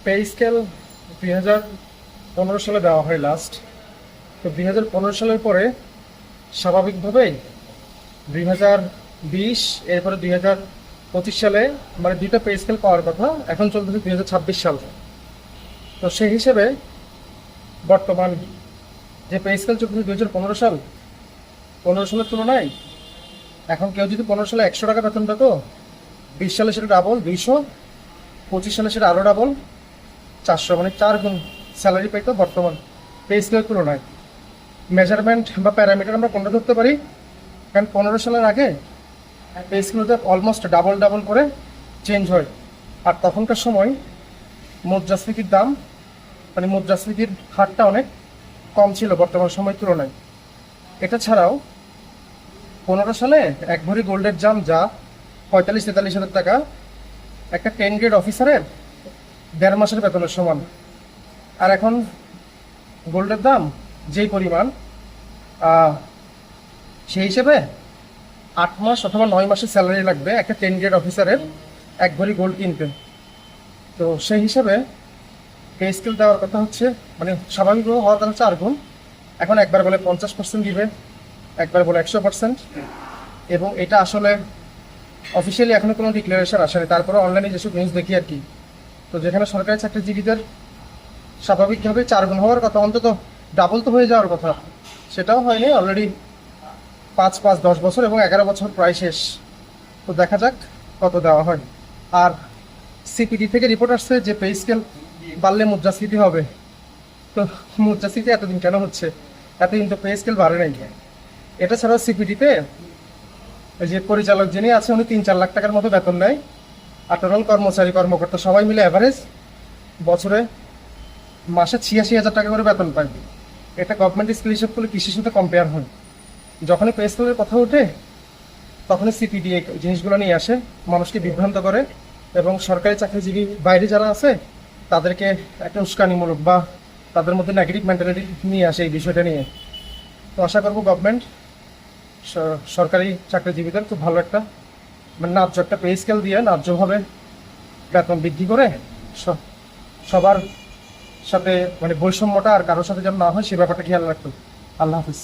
Pay scale 2015 সালে দেওয়া হয় লাস্ট। তো 2015 সালের পরে স্বাভাবিকভাবেই 2020 এরপরে 2025 সালে মানে দুইটা পে স্কেল পাওয়ার কথা, এখন চলতেছে 2026 সাল। তো সেই হিসেবে বর্তমান যে পে স্কেল চলতেছে 2015 সালের তুলনায় এখন কেউ যদি 15 সালে 100 টাকা বেতন পেত, 20 সালে সেটা ডাবল 200, 25 সালে সেটা আরও ডাবল 400, মানে 4 গুণ স্যালারি পাইতো বর্তমান পে স্কেলের তুলনায়। মেজারমেন্ট বা প্যারামিটার আমরা কোনটা ধরতে পারি? কারণ 15 সালের আগে পে স্কেলতে অলমোস্ট ডাবল করে চেঞ্জ হয়, আর তখনকার সময় মুদ্রাস্ফীতির দাম মানে মুদ্রাস্ফীতির হারটা অনেক কম ছিল বর্তমান সময়ের তুলনায়। এটা ছাড়াও 15 সালে এক ভরি গোল্ডের দাম যা 45-43 হাজার টাকা, একটা 10 গ্রেড অফিসারের 1.5 মাসের বেতনের সমান। আর এখন গোল্ডের দাম যেই পরিমাণ, সেই হিসেবে 8 মাস অথবা 9 মাসের স্যালারি লাগবে একটা 10 গ্রেড অফিসারের এক ভরি গোল্ড কিনতে। তো সেই হিসাবে পে স্কেল দেওয়ার কথা হচ্ছে, মানে স্বাভাবিকভাবে হওয়ার কথা হচ্ছে 4 গুণ। এখন একবার বলে 50% দিবে, একবার বলে 100%, এবং এটা আসলে অফিসিয়ালি এখনো কোনো ডিক্লারেশন আসেনি। তারপরে অনলাইনে যেসব নিউজ দেখি আর কি, তো যেখানে সরকারি চাকরিজীবীদের স্বাভাবিকভাবে 4 গুণ হওয়ার কথা, অন্তত ডাবল তো হয়ে যাওয়ার কথা, সেটাও হয়নি। অলরেডি 5-10 বছর এবং 11 বছর প্রায় শেষ। তো দেখা যাক কত দেওয়া হয়। আর সিপিডি থেকে রিপোর্ট আসছে যে পে স্কেল বাড়লে মুদ্রাস্ফীতি হবে। তো মুদ্রাস্ফীতি এতদিন কেন হচ্ছে? এতদিন তো পে স্কেল বাড়ে নাই। এটা ছাড়াও সিপিডিতে যে পরিচালক যিনি আছে উনি 3-4 লাখ টাকার মতো বেতন নেয়, আর টোটাল কর্মচারী কর্মকর্তা সবাই মিলে অ্যাভারেজ বছরে মাসে 86,000 টাকা করে বেতন পায়। এটা গভর্নমেন্ট স্কেল হিসেব করলে কৃষির সাথে কম্পেয়ার হয়। যখনই পে স্কেলের কথা ওঠে তখনই সিপিডি এই জিনিসগুলো নিয়ে আসে, মানুষকে বিভ্রান্ত করে, এবং সরকারি চাকরিজীবী বাইরে যারা আছে তাদেরকে একটা উস্কানিমূলক বা তাদের মধ্যে নেগেটিভ মেন্টালিটি নিয়ে আসে এই বিষয়টা নিয়ে। তো আশা করবো গভর্নমেন্ট সরকারি চাকরিজীবীদের খুব ভালো একটা মানে ন্যায্য একটা পে স্কেল দিয়ে ন্যায্যভাবে বেতন বৃদ্ধি করে সবার সাথে মানে বৈষম্যটা আর কারোর সাথে যেন না হয় সে ব্যাপারটা খেয়াল রাখতো। আল্লাহ হাফিজ।